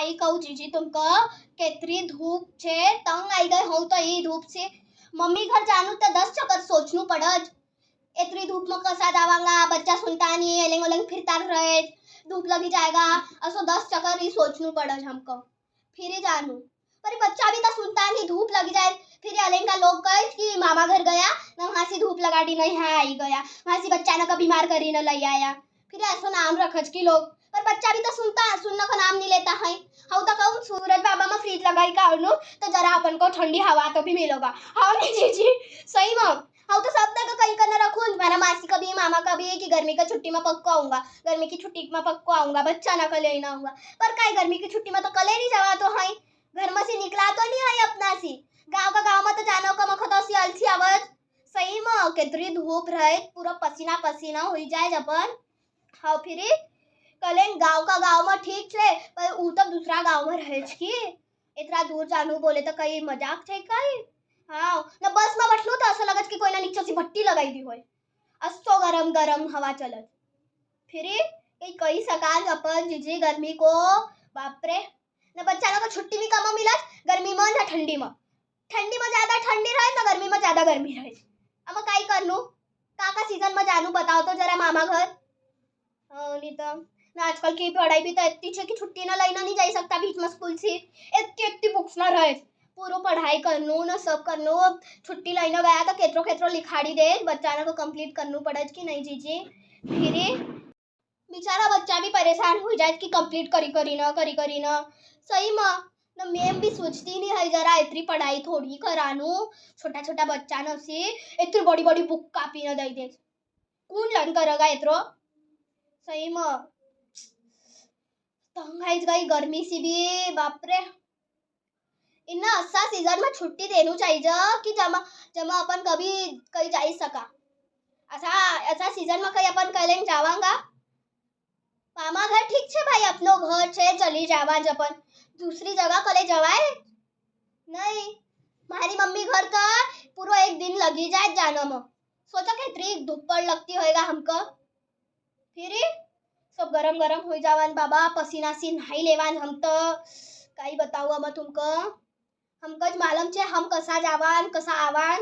काई कहूँ जीजी तुमको केतरी धूप छे तंग आई गई हूँ तो ई धूप से मम्मी घर जानू तो 10 चक्कर सोचनू पड़ज इतनी धूप में कसा जावांगा बच्चा सुनता नहीं एलेंग ओलेंग फिरता रहे धूप लगी जाएगा असो 10 चक्कर ही सोचनू पड़ज हमको फिर ही जानू पर बच्चा भी तो सुनता नहीं धूप लगी जाए फिर अलेंग का लोग कहे कि मामा घर गया ना वहाँ से धूप लगा दी नहीं है आई गया वहाँ से बच्चा न का बीमार करी न लई आया फिर ऐसा नाम रखज की लोग पर बच्चा भी तो सुनने का नाम नहीं लेता है हाँ तो कहूँ सूरज बाबा में फ्रिज लगाई का तो जरा अपन को ठंडी हवा तो भी मिलेगा हाँ नहीं जी सही में हाँ तो सब तक कहीं करना रखूँ मेरा मासी का भी मामा का भी कि गर्मी की छुट्टी में पक्का आऊंगा गर्मी की छुट्टी में पक्का आऊंगा बच्चा ना कले ही ना आऊंगा पर काई गर्मी की छुट्टी में तो कले नहीं जावा तो है घर में से निकला तो नहीं है अपना सी गाँव में तो जाना का मखत अलसी आवत सही में कितनी धूप रहे पूरा पसीना पसीना हो जाए जबर हाँ फिर कलेन गाँव में ठीक है पर ऊ तो दूसरा गाँव में रहे की इतना दूर जानू बोले तो कई मजाक है कई हाँ न बस में बैठलू तो ऐसा लगत कि कोई ना नीचे से भट्टी लगाई दी होय असो गरम गरम हवा चलत फिर कई सकाल अपन जीजी गर्मी को बाप रे न बच्चा लोग को छुट्टी भी कम मिलत गर्मी में न ठंडी में ज्यादा ठंडी रहे न गर्मी में ज्यादा गर्मी रहे अब काई करनू का सीजन में जानू बताओ तो जरा मामा घर नहीं तो ना आजकल की पढ़ाई भी तो इतनी छे कि छुट्टी ना लेना नहीं जा सकता बीच में स्कूल से इतनी बुक्स ना रहे पूरा पढ़ाई करनू ना सब करनू छुट्टी लेना गया तो केतरो केतरो लिखाड़ी दे बच्चा को कंप्लीट करनू पड़े कि नहीं जीजी फिर बेचारा बच्चा भी परेशान हो जाए कि कंप्लीट करी ना सही में न मैम भी सोचती नहीं है जरा इतनी पढ़ाई थोड़ी करानू छोटा छोटा बच्चा न से इतनी बड़ी बड़ी बुक कापी न दे दे कौन लर्न करेगा इतरो सही में तंग गई गर्मी से भी बाप रे इन्ना अच्छा सीजन में छुट्टी देनू चाहिए कि जमा अपन कभी कहीं जा सका ऐसा सीजन में कहीं अपन कहीं जावांगा मामा घर ठीक छे भाई अपनो घर छे चली जावा अपन दूसरी जगह कले जवाए नहीं मारी मम्मी घर का पूरा एक दिन लगी जाए जाने में सोचा कितनी धूप लगती होएगा हमको फिर सब गरम गरम हो जावान बाबा पसीना से नहाई लेवान हम तो कई बताऊ अब तुमको हमको मालूम छे हम कसा जावान कसा आवान